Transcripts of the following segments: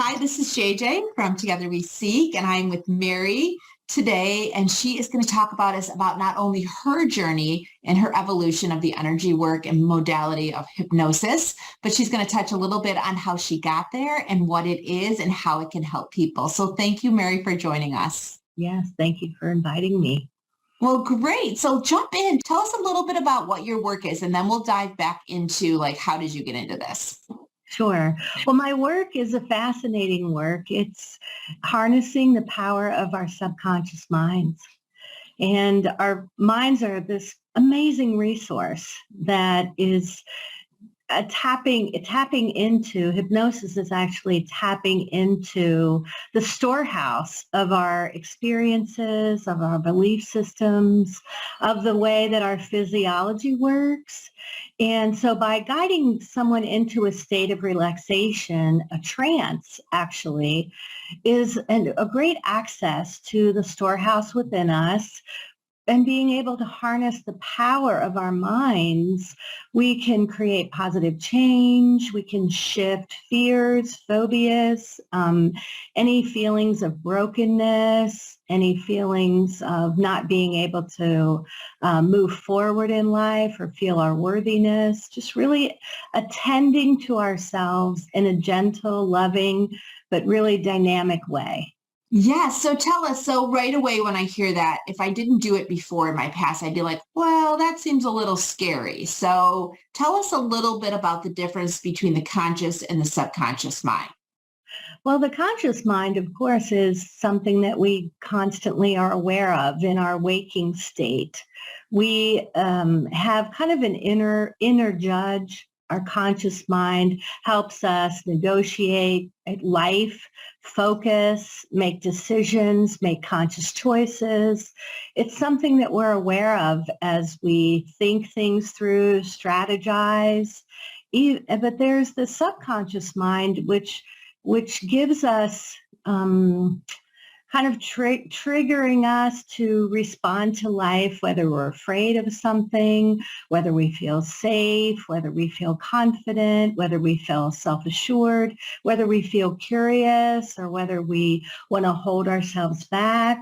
Hi, this is JJ from Together We Seek, and I'm with Mary today, and she is going to talk about not only her journey and her evolution of the energy work and modality of hypnosis, but she's going to touch a little bit on how she got there and what it is and how it can help people. So thank you, Mary, for joining us. Yes, thank you for inviting me. Well, great. So jump in. Tell us a little bit about what your work is, and then we'll dive back into how did you get into this? Sure. Well, my work is a fascinating work. It's harnessing the power of our subconscious minds. And our minds are this amazing resource that is tapping into hypnosis is actually tapping into the storehouse of our experiences, of our belief systems, of the way that our physiology works. And so by guiding someone into a state of relaxation, a trance actually is a great access to the storehouse within us. And being able to harness the power of our minds, we can create positive change. We can shift fears, phobias, any feelings of brokenness, any feelings of not being able to move forward in life or feel our worthiness. Just really attending to ourselves in a gentle, loving, but really dynamic way. Yeah. So tell us, so right away when I hear that, if I didn't do it before in my past, I'd be like, well, that seems a little scary. So tell us a little bit about the difference between the conscious and the subconscious mind. Well, the conscious mind, of course, is something that we constantly are aware of in our waking state. We have kind of an inner judge. Our conscious mind helps us negotiate life, focus, make decisions, make conscious choices. It's something that we're aware of as we think things through, strategize. But there's the subconscious mind, which gives us kind of triggering us to respond to life, whether we're afraid of something, whether we feel safe, whether we feel confident, whether we feel self-assured, whether we feel curious, or whether we want to hold ourselves back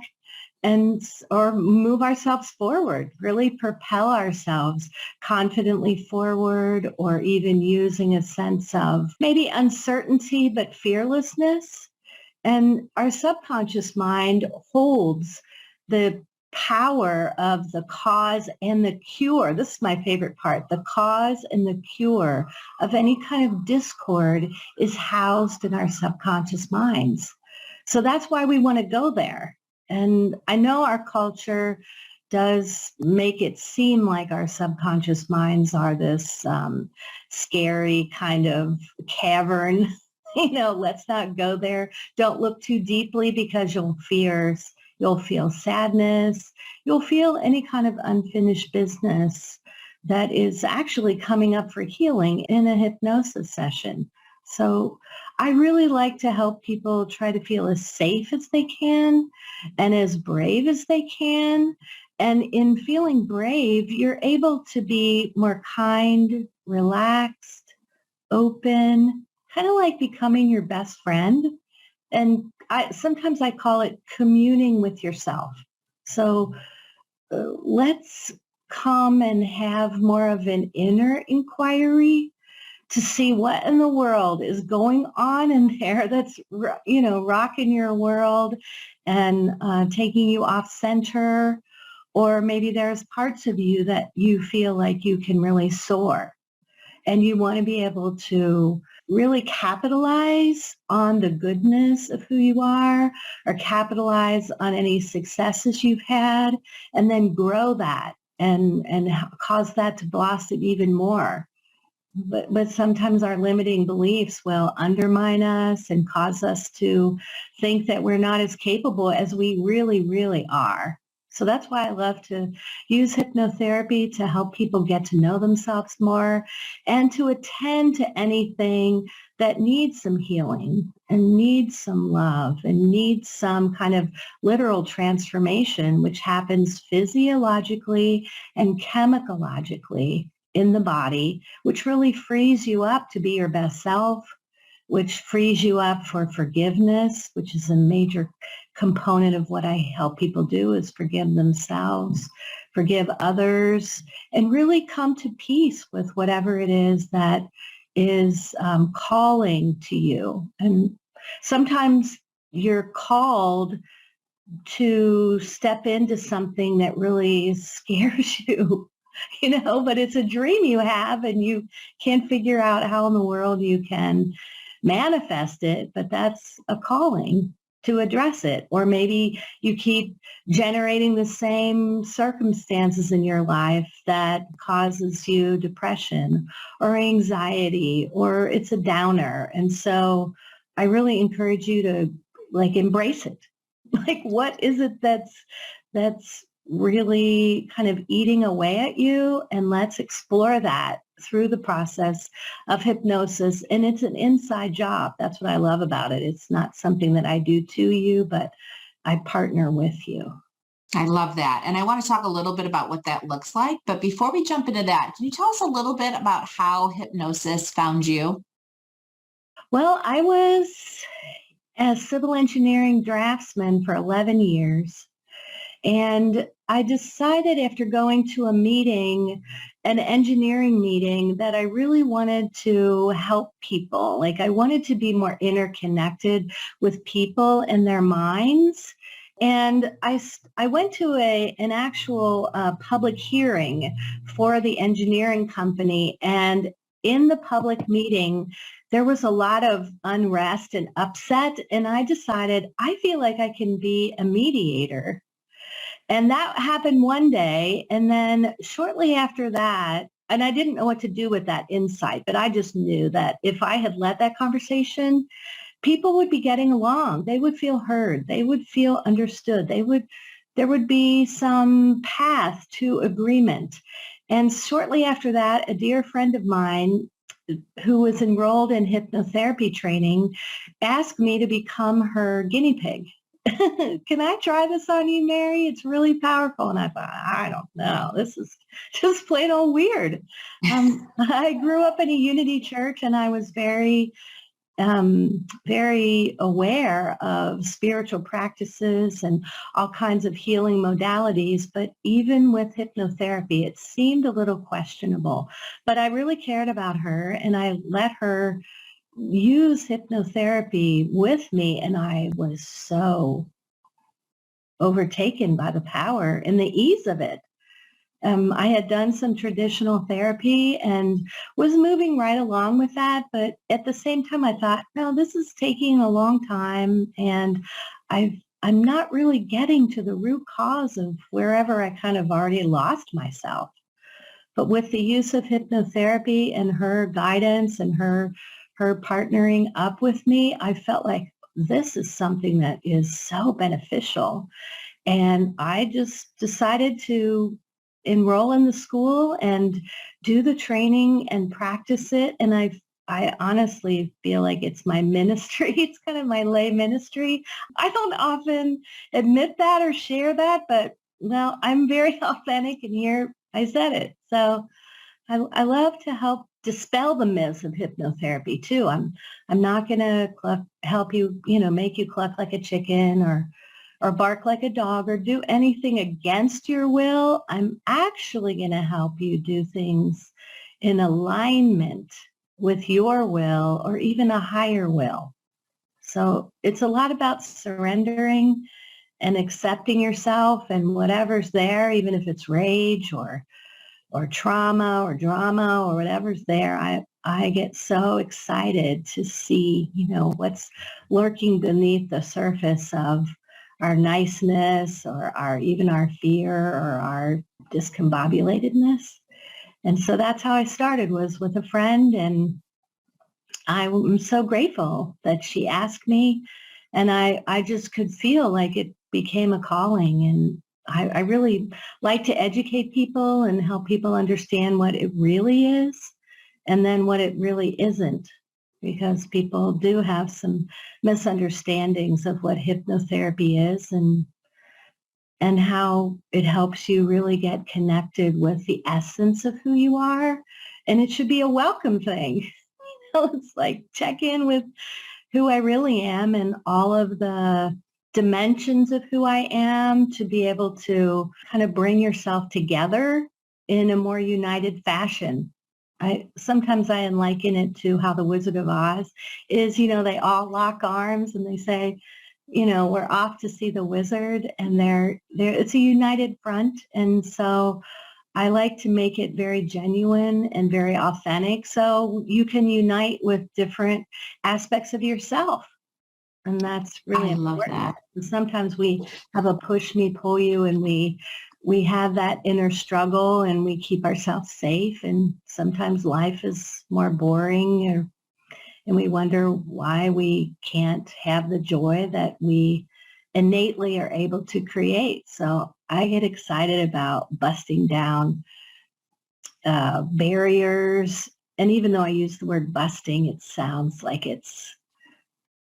or move ourselves forward, really propel ourselves confidently forward, or even using a sense of maybe uncertainty but fearlessness. And our subconscious mind holds the power of the cause and the cure. This is my favorite part. The cause and the cure of any kind of discord is housed in our subconscious minds. So that's why we want to go there. And I know our culture does make it seem like our subconscious minds are this scary kind of cavern. Let's not go there. Don't look too deeply because you'll feel sadness. You'll feel any kind of unfinished business that is actually coming up for healing in a hypnosis session. So I really like to help people try to feel as safe as they can and as brave as they can. And in feeling brave, you're able to be more kind, relaxed, open, kind of like becoming your best friend. And sometimes I call it communing with yourself. So let's come and have more of an inner inquiry to see what in the world is going on in there that's, rocking your world and taking you off center. Or maybe there's parts of you that you feel like you can really soar. And you want to be able to really capitalize on the goodness of who you are, or capitalize on any successes you've had, and then grow that and cause that to blossom even more. But sometimes our limiting beliefs will undermine us and cause us to think that we're not as capable as we really, really are. So that's why I love to use hypnotherapy to help people get to know themselves more and to attend to anything that needs some healing and needs some love and needs some kind of literal transformation, which happens physiologically and chemicalogically in the body, which really frees you up to be your best self, which frees you up for forgiveness, which is a major component of what I help people do, is forgive themselves, forgive others, and really come to peace with whatever it is that is calling to you. And sometimes you're called to step into something that really scares you, but it's a dream you have and you can't figure out how in the world you can manifest it, but that's a calling to address it. Or maybe you keep generating the same circumstances in your life that causes you depression or anxiety, or it's a downer. And so I really encourage you to embrace it. What is it that's really kind of eating away at you? And let's explore that through the process of hypnosis. And it's an inside job. That's what I love about it. It's not something that I do to you, but I partner with you. I love that. And I want to talk a little bit about what that looks like. But before we jump into that, can you tell us a little bit about how hypnosis found you? Well, I was a civil engineering draftsman for 11 years. And I decided after going to a meeting, an engineering meeting, that I really wanted to help people. I wanted to be more interconnected with people and their minds. And I went to an actual public hearing for the engineering company. And in the public meeting, there was a lot of unrest and upset. And I decided I feel like I can be a mediator. And that happened one day. And then shortly after that, and I didn't know what to do with that insight, but I just knew that if I had led that conversation, people would be getting along. They would feel heard. They would feel understood. There would be some path to agreement. And shortly after that, a dear friend of mine who was enrolled in hypnotherapy training asked me to become her guinea pig. Can I try this on you, Mary? It's really powerful. And I thought, I don't know. This is just plain old weird. I grew up in a Unity church, and I was very aware of spiritual practices and all kinds of healing modalities. But even with hypnotherapy, it seemed a little questionable. But I really cared about her, and I let her use hypnotherapy with me, and I was so overtaken by the power and the ease of it. I had done some traditional therapy and was moving right along with that, but at the same time I thought, no, this is taking a long time, and I'm not really getting to the root cause of wherever I kind of already lost myself. But with the use of hypnotherapy and her guidance and her partnering up with me, I felt like this is something that is so beneficial. And I just decided to enroll in the school and do the training and practice it. And I honestly feel like it's my ministry. It's kind of my lay ministry. I don't often admit that or share that, but well, I'm very authentic, and here I said it. So I love to help dispel the myths of hypnotherapy too. I'm not going to help you, make you cluck like a chicken or bark like a dog or do anything against your will. I'm actually going to help you do things in alignment with your will or even a higher will. So it's a lot about surrendering and accepting yourself and whatever's there, even if it's rage or trauma or drama or whatever's there. I get so excited to see, what's lurking beneath the surface of our niceness or even our fear or our discombobulatedness. And so that's how I started, was with a friend, and I'm so grateful that she asked me, and I just could feel like it became a calling. And I really like to educate people and help people understand what it really is and then what it really isn't, because people do have some misunderstandings of what hypnotherapy is and how it helps you really get connected with the essence of who you are. And it should be a welcome thing. It's like check in with who I really am and all of the dimensions of who I am to be able to kind of bring yourself together in a more united fashion. Sometimes I liken it to how the Wizard of Oz is, they all lock arms and they say, we're off to see the wizard, and it's a united front. And so I like to make it very genuine and very authentic so you can unite with different aspects of yourself. And that's really I love important. that. And sometimes we have a push me, pull you, and we have that inner struggle and we keep ourselves safe. And sometimes life is more boring, and we wonder why we can't have the joy that we innately are able to create. So I get excited about busting down barriers. And even though I use the word busting, it sounds like it's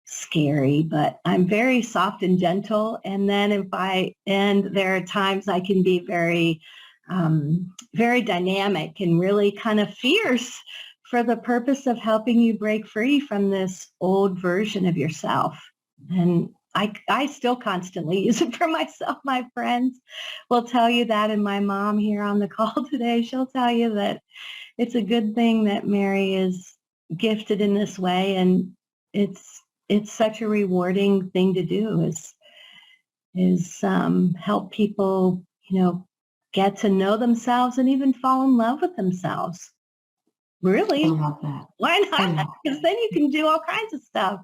scary, but I'm very soft and gentle. And then there are times I can be very, very dynamic and really kind of fierce for the purpose of helping you break free from this old version of yourself. And I still constantly use it for myself. My friends will tell you that, and my mom here on the call today, she'll tell you that it's a good thing that Mary is gifted in this way, and it's such a rewarding thing to do is help people, get to know themselves and even fall in love with themselves. Really? I love that. Why not? Because then you can do all kinds of stuff.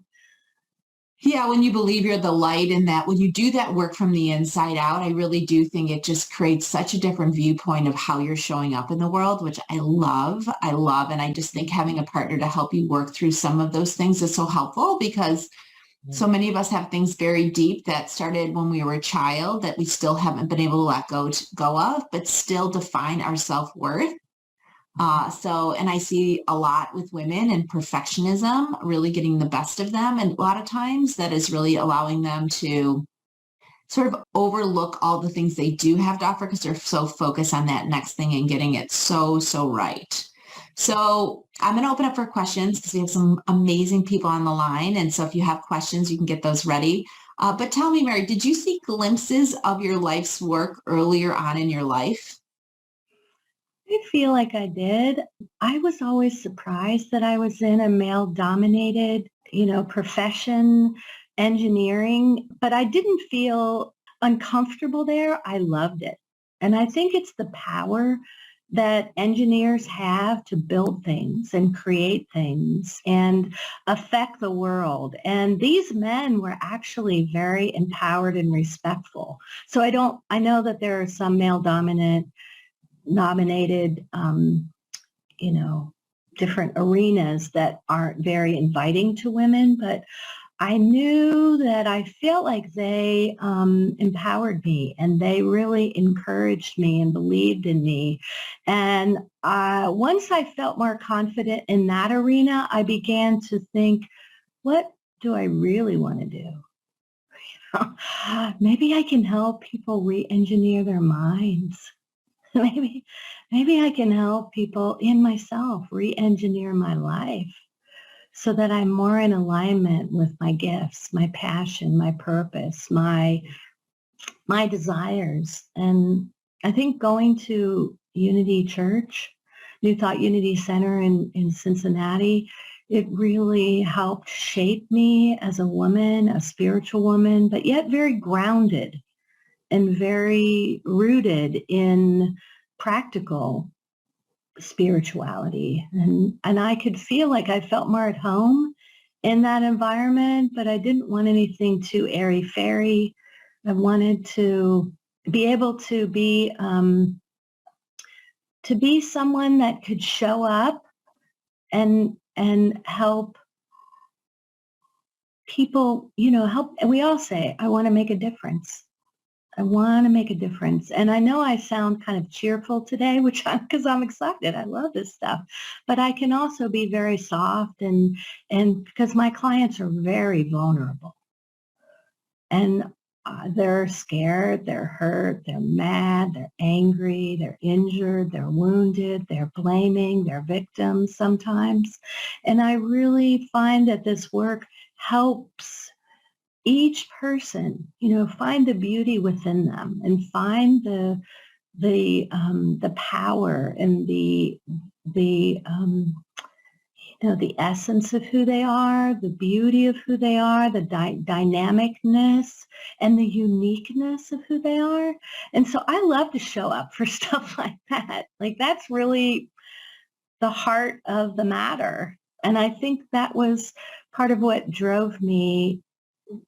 Yeah, when you believe you're the light, and that when you do that work from the inside out, I really do think it just creates such a different viewpoint of how you're showing up in the world, which I love. And I just think having a partner to help you work through some of those things is so helpful, because so many of us have things very deep that started when we were a child that we still haven't been able to let go of, but still define our self-worth. And I see a lot with women and perfectionism really getting the best of them. And a lot of times that is really allowing them to sort of overlook all the things they do have to offer because they're so focused on that next thing and getting it so right. So I'm going to open up for questions because we have some amazing people on the line. And so if you have questions, you can get those ready. But tell me, Mary, did you see glimpses of your life's work earlier on in your life? I feel like I did. I was always surprised that I was in a male-dominated, profession, engineering, but I didn't feel uncomfortable there. I loved it. And I think it's the power that engineers have to build things and create things and affect the world. And these men were actually very empowered and respectful. So I know that there are some male-dominated, different arenas that aren't very inviting to women, but I knew that I felt like they empowered me, and they really encouraged me and believed in me. And once I felt more confident in that arena, I began to think, what do I really want to do? Maybe I can help people re-engineer their minds. Maybe I can help people in myself re-engineer my life so that I'm more in alignment with my gifts, my passion, my purpose, my desires. And I think going to Unity Church, New Thought Unity Center in Cincinnati, it really helped shape me as a woman, a spiritual woman, but yet very grounded and very rooted in practical spirituality. And I could feel like I felt more at home in that environment, but I didn't want anything too airy-fairy. I wanted to be able to be someone that could show up and help people, help. And we all say, I want to make a difference. I want to make a difference. And I know I sound kind of cheerful today, because I'm excited. I love this stuff. But I can also be very soft and because my clients are very vulnerable. And they're scared, they're hurt, they're mad, they're angry, they're injured, they're wounded, they're blaming, they're victims sometimes. And I really find that this work helps each person, find the beauty within them and find the power and the essence of who they are, the beauty of who they are, the dynamicness and the uniqueness of who they are. And so I love to show up for stuff like that. Like that's really the heart of the matter. And I think that was part of what drove me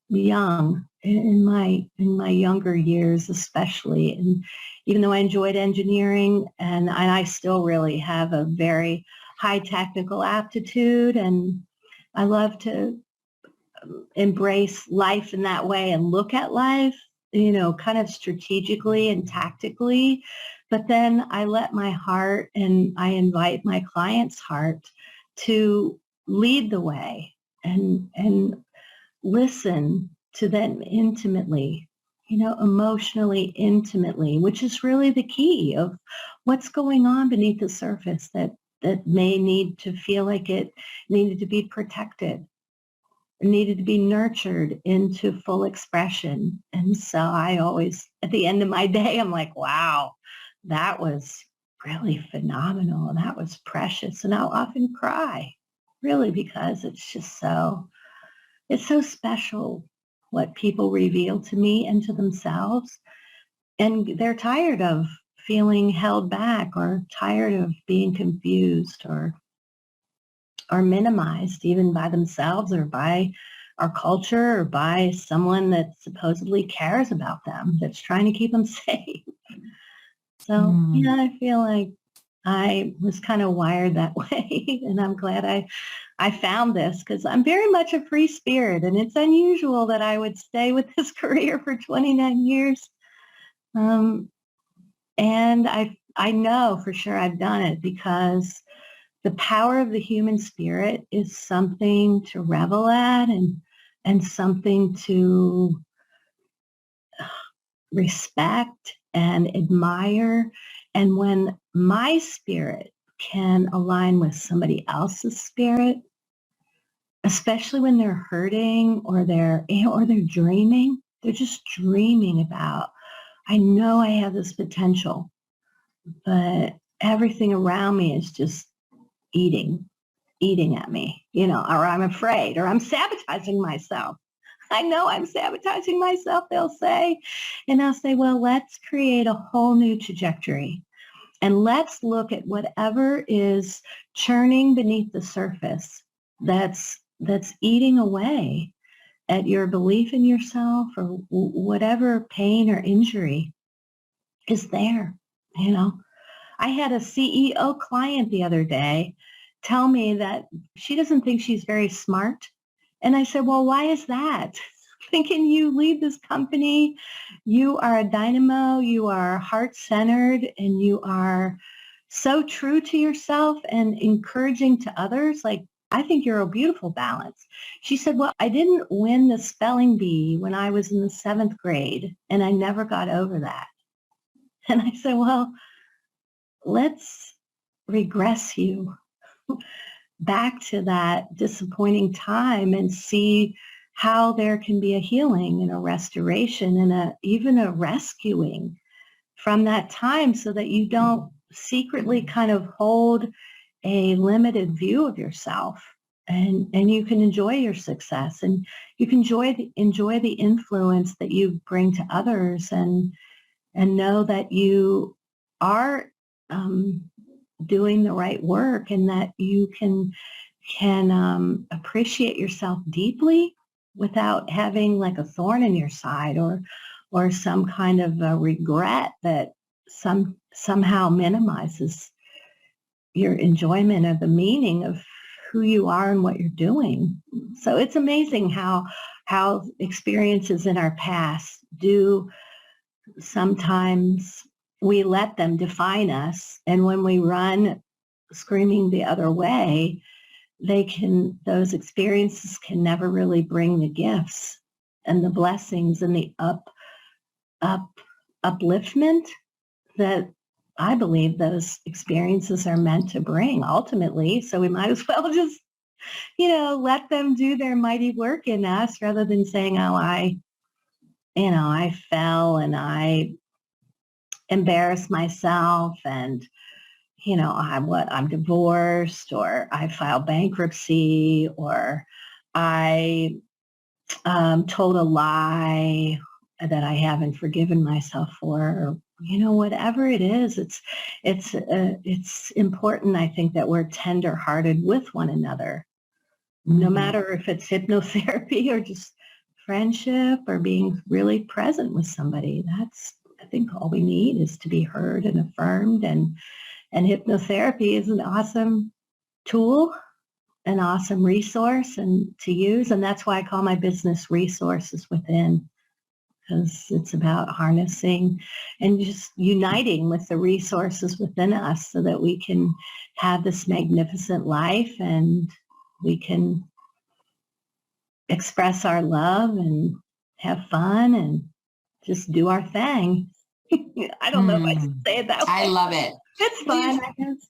young in my younger years, especially. And even though I enjoyed engineering and I still really have a very high technical aptitude, and I love to embrace life in that way and look at life, kind of strategically and tactically. But then I let my heart and I invite my client's heart to lead the way and listen to them intimately, emotionally intimately, which is really the key of what's going on beneath the surface that may need to feel like it needed to be protected, needed to be nurtured into full expression. And so I always, at the end of my day, I'm like, wow, that was really phenomenal. That was precious. And I'll often cry, really, because it's so special what people reveal to me and to themselves. And they're tired of feeling held back or tired of being confused or minimized even by themselves or by our culture or by someone that supposedly cares about them, that's trying to keep them safe. So, I feel like I was kind of wired that way, and I'm glad I found this because I'm very much a free spirit, and it's unusual that I would stay with this career for 29 years. And I know for sure I've done it because the power of the human spirit is something to revel at and something to respect and admire. And when my spirit can align with somebody else's spirit, especially when they're hurting or they're dreaming, they're just dreaming about, I know I have this potential, but everything around me is just eating at me, or I'm afraid, or I'm sabotaging myself. I know I'm sabotaging myself, they'll say. And I'll say, well, let's create a whole new trajectory. And let's look at whatever is churning beneath the surface that's eating away at your belief in yourself or whatever pain or injury is there, I had a CEO client the other day tell me that she doesn't think she's very smart. And I said, well, why is that? Thinking you lead this company, you are a dynamo, you are heart-centered, and you are so true to yourself and encouraging to others. Like, I think you're a beautiful balance. She said, well, I didn't win the spelling bee when I was in the 7th grade, and I never got over that. And I said, well, let's regress you back to that disappointing time and see how there can be a healing and a restoration and even a rescuing from that time so that you don't secretly kind of hold a limited view of yourself and you can enjoy your success and you can enjoy the influence that you bring to others and know that you are doing the right work and that you can appreciate yourself deeply without having like a thorn in your side or some kind of a regret that somehow minimizes your enjoyment of the meaning of who you are and what you're doing. So it's amazing how experiences in our past do sometimes we let them define us. And when we run screaming the other way, those experiences can never really bring the gifts and the blessings and the upliftment that I believe those experiences are meant to bring ultimately. So we might as well just, let them do their mighty work in us rather than saying, oh, I fell and I embarrassed myself and, I'm divorced, or I filed bankruptcy, or I told a lie that I haven't forgiven myself for, or, whatever it is. It's important, I think, that we're tender-hearted with one another, no matter if it's hypnotherapy or just friendship or being really present with somebody. That's, I think, all we need is to be heard and affirmed. And hypnotherapy is an awesome tool, an awesome resource and to use. And that's why I call my business Resources Within, because it's about harnessing and just uniting with the resources within us so that we can have this magnificent life and we can express our love and have fun and just do our thing. I don't know if I should say it that way. I love it. It's fun, I guess.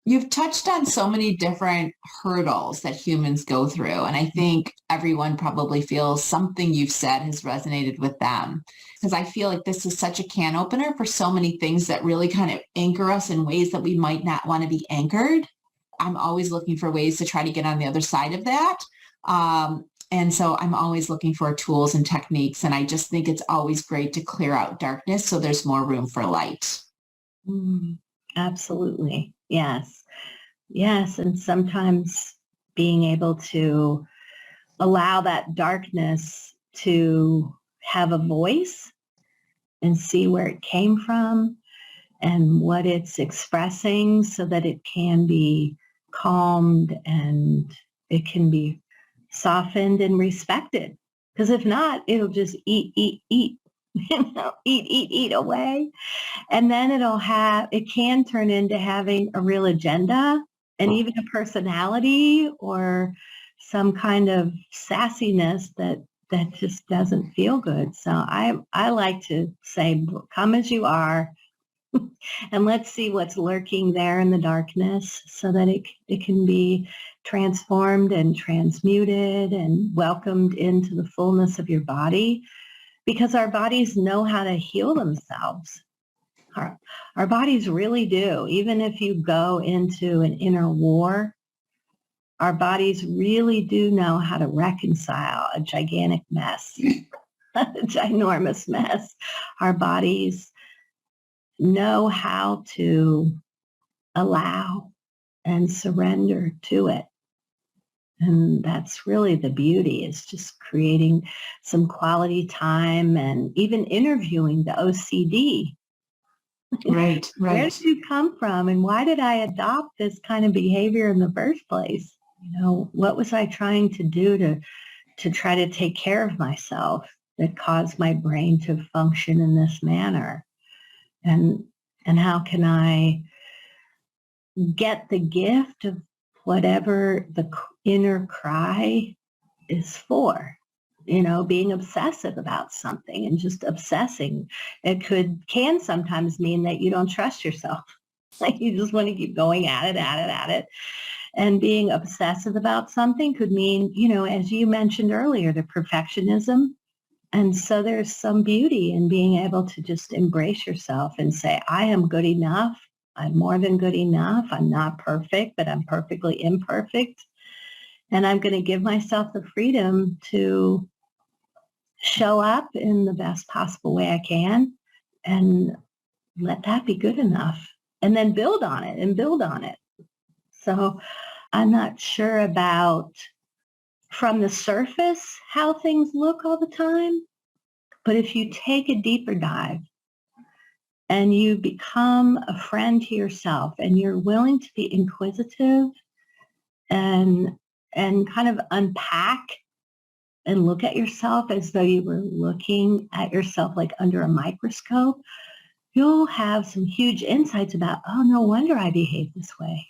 You've touched on so many different hurdles that humans go through. And I think everyone probably feels something you've said has resonated with them. Because I feel like this is such a can opener for so many things that really kind of anchor us in ways that we might not want to be anchored. I'm always looking for ways to try to get on the other side of that. And so I'm always looking for tools and techniques. And I just think it's always great to clear out darkness so there's more room for light. Absolutely. Yes. Yes. And sometimes being able to allow that darkness to have a voice and see where it came from and what it's expressing so that it can be calmed and it can be softened and respected. Because if not, it'll just eat, eat away. And then it can turn into having a real agenda and even a personality or some kind of sassiness that just doesn't feel good. So I like to say, come as you are and let's see what's lurking there in the darkness so that it can be transformed and transmuted and welcomed into the fullness of your body. Because our bodies know how to heal themselves. Our bodies really do. Even if you go into an inner war, our bodies really do know how to reconcile a gigantic mess, a ginormous mess. Our bodies know how to allow and surrender to it. And that's really the beauty, is just creating some quality time and even interviewing the OCD. Right. Where did you come from and why did I adopt this kind of behavior in the first place? What was I trying to do to try to take care of myself that caused my brain to function in this manner? And how can I get the gift of whatever the inner cry is for, being obsessive about something and just obsessing. It can sometimes mean that you don't trust yourself. Like you just want to keep going at it. And being obsessive about something could mean, as you mentioned earlier, the perfectionism. And so there's some beauty in being able to just embrace yourself and say, I am good enough. I'm more than good enough. I'm not perfect, but I'm perfectly imperfect. And I'm going to give myself the freedom to show up in the best possible way I can and let that be good enough. And then build on it. So I'm not sure about from the surface how things look all the time. But if you take a deeper dive and you become a friend to yourself and you're willing to be inquisitive and kind of unpack and look at yourself as though you were looking at yourself like under a microscope, you'll have some huge insights about, oh, no wonder I behave this way.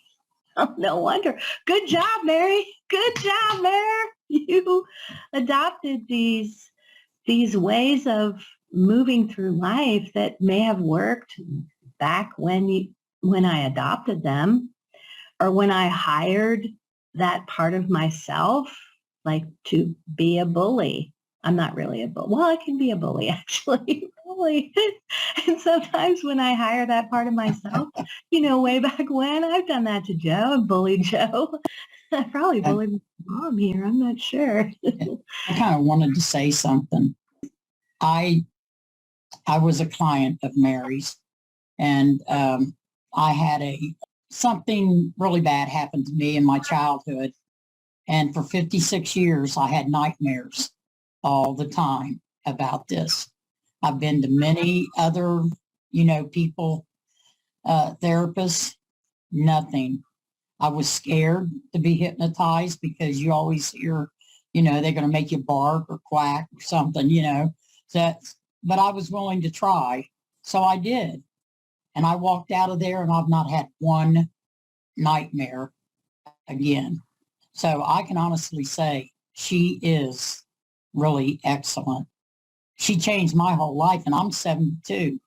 Oh, no wonder. Good job, Mary. Good job, Mary. You adopted these these ways of moving through life that may have worked back when I adopted them, or when I hired that part of myself, like to be a bully. I'm not really a bully. Well, I can be a bully, actually. Bully. And sometimes when I hire that part of myself, way back when, I've done that to Joe and bullied Joe. I probably bullied my mom here. I'm not sure. I kind of wanted to say something. I was a client of Mary's, and I had something really bad happen to me in my childhood. And for 56 years, I had nightmares all the time about this. I've been to many other, people, therapists, nothing. I was scared to be hypnotized because you always hear, they're going to make you bark or quack or something, but I was willing to try. So I did. And I walked out of there and I've not had one nightmare again. So I can honestly say she is really excellent. She changed my whole life, and I'm 72.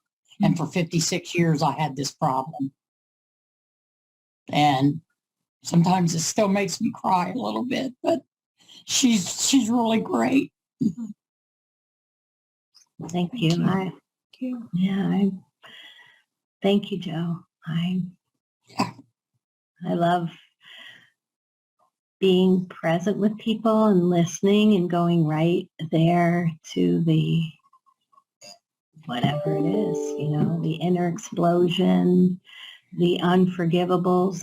And for 56 years, I had this problem. And sometimes it still makes me cry a little bit, but she's really great. Thank you. Thank you, Joe. I love being present with people and listening and going right there to the whatever it is, the inner explosion, the unforgivable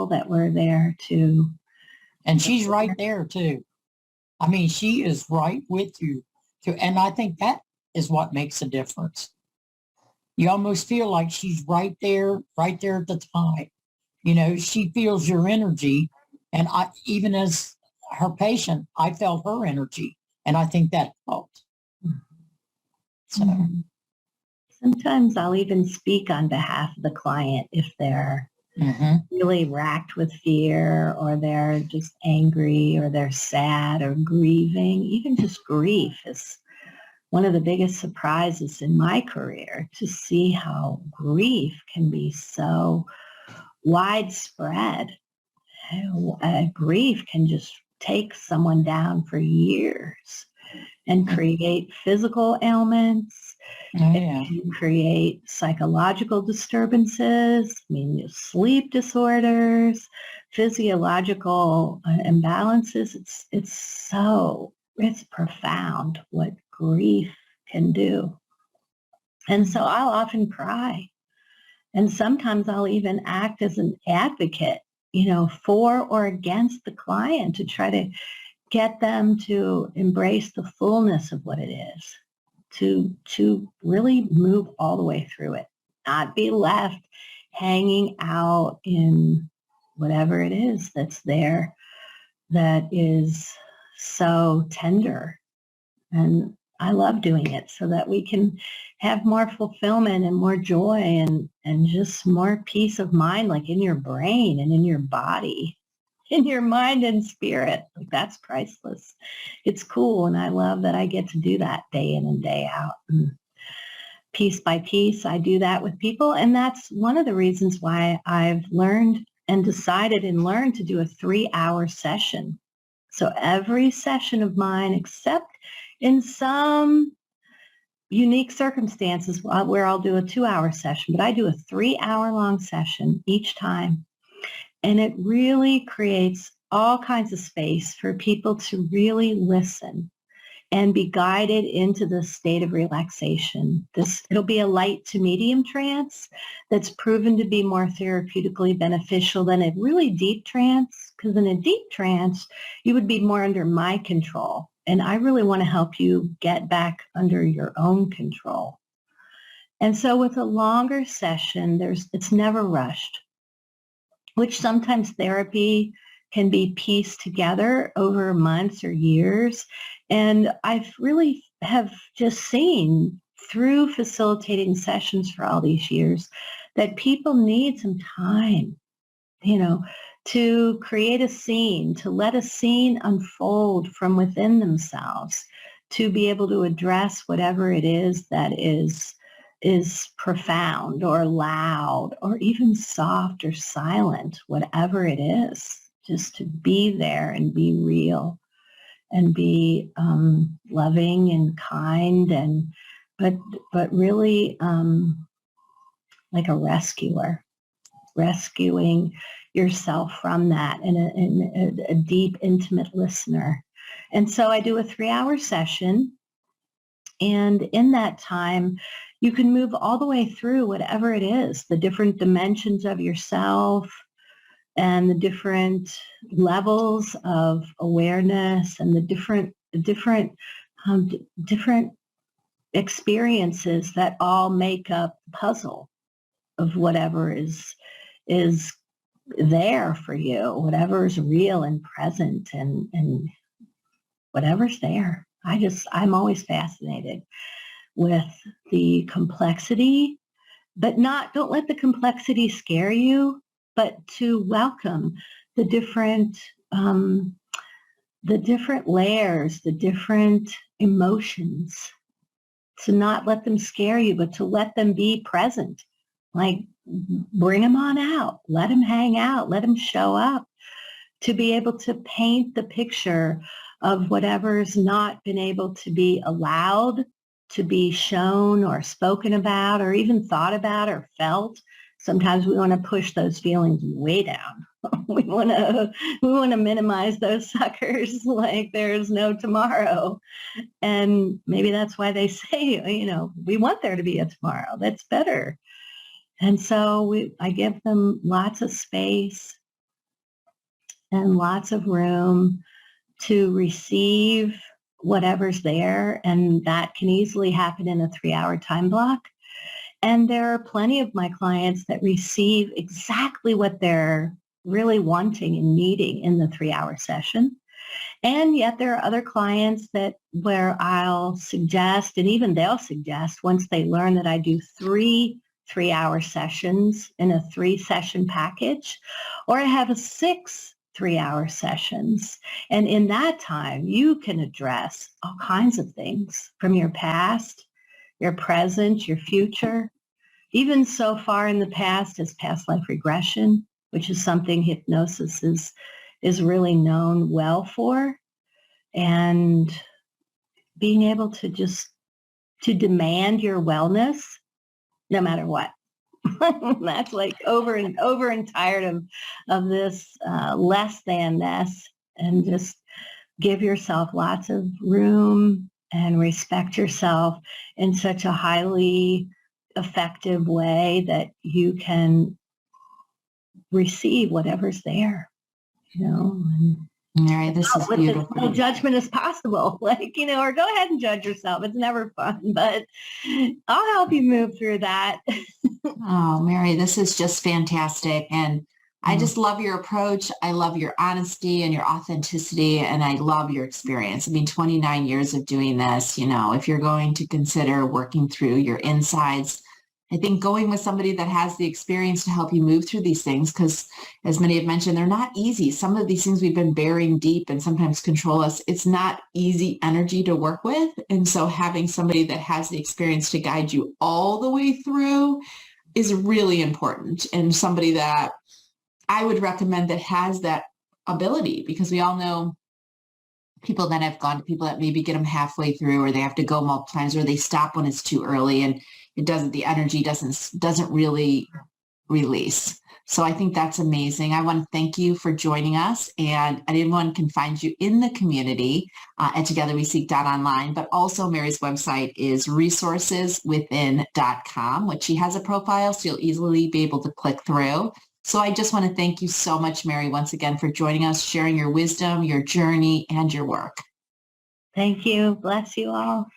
that we're there to. And she's right there too. I mean, she is right with you too. And I think that is what makes a difference. You almost feel like she's right there at the time. She feels your energy. And even as her patient, I felt her energy, and I think that helped. So sometimes I'll even speak on behalf of the client if they're really racked with fear, or they're just angry, or they're sad or grieving. Even just grief is one of the biggest surprises in my career, to see how grief can be so widespread. Grief can just take someone down for years and create physical ailments. It can create psychological disturbances, sleep disorders, physiological imbalances. It's profound what grief can do. And so I'll often cry. And sometimes I'll even act as an advocate, for or against the client, to try to get them to embrace the fullness of what it is, to really move all the way through it, not be left hanging out in whatever it is that's there that is so tender. And I love doing it so that we can have more fulfillment and more joy and just more peace of mind, like in your brain and in your body, in your mind and spirit. Like, that's priceless. It's cool. And I love that I get to do that day in and day out. And piece by piece, I do that with people. And that's one of the reasons why I've learned and decided and learned to do a 3-hour session. So every session of mine, except in some unique circumstances where I'll do a 2-hour session, but I do a 3-hour-long session each time. And it really creates all kinds of space for people to really listen and be guided into the state of relaxation. It'll be a light to medium trance that's proven to be more therapeutically beneficial than a really deep trance, because in a deep trance, you would be more under my control. And I really want to help you get back under your own control. And so with a longer session, it's never rushed, which sometimes therapy can be pieced together over months or years. And I've really have just seen through facilitating sessions for all these years that people need some time, to create a scene, to let a scene unfold from within themselves, to be able to address whatever it is that is profound or loud or even soft or silent, whatever it is, just to be there and be real and be loving and kind, and but really like a rescuer, rescuing yourself from that, and a deep, intimate listener. And so I do a 3-hour session, and in that time, you can move all the way through whatever it is, the different dimensions of yourself and the different levels of awareness and the different experiences that all make up the puzzle of whatever is there for you, whatever is real and present, and whatever's there. I'm always fascinated with the complexity, but don't let the complexity scare you, but to welcome the different layers, the different emotions, to not let them scare you, but to let them be present. Like, bring them on out, let them hang out, let them show up, to be able to paint the picture of whatever's not been able to be allowed to be shown or spoken about or even thought about or felt. Sometimes we want to push those feelings way down. we want to minimize those suckers like there's no tomorrow. And maybe that's why they say, we want there to be a tomorrow. That's better. And so I give them lots of space and lots of room to receive whatever's there. And that can easily happen in a 3-hour time block. And there are plenty of my clients that receive exactly what they're really wanting and needing in the 3-hour session. And yet there are other clients where I'll suggest, and even they'll suggest, once they learn that I do 3-hour sessions in a 3-session package, or I have 6 3-hour sessions. And in that time, you can address all kinds of things from your past, your present, your future, even so far in the past as past life regression, which is something hypnosis is really known well for. And being able to to demand your wellness no matter what. That's like over and tired of this less than-ness, and just give yourself lots of room and respect yourself in such a highly effective way that you can receive whatever's there, and Mary, this is with beautiful. as little judgment as possible, or go ahead and judge yourself. It's never fun, but I'll help you move through that. Oh, Mary, this is just fantastic. And I just love your approach. I love your honesty and your authenticity, and I love your experience. 29 years of doing this, if you're going to consider working through your insides, I think going with somebody that has the experience to help you move through these things, because as many have mentioned, they're not easy. Some of these things we've been burying deep and sometimes control us. It's not easy energy to work with. And so having somebody that has the experience to guide you all the way through is really important, and somebody that I would recommend that has that ability, because we all know people that have gone to people that maybe get them halfway through, or they have to go multiple times, or they stop when it's too early and the energy doesn't really release. So I think that's amazing. I want to thank you for joining us, and anyone can find you in the community at togetherweseek.online, but also Mary's website is resourceswithin.com, which she has a profile, so you'll easily be able to click through. So I just want to thank you so much, Mary, once again for joining us, sharing your wisdom, your journey, and your work. Thank you. Bless you all.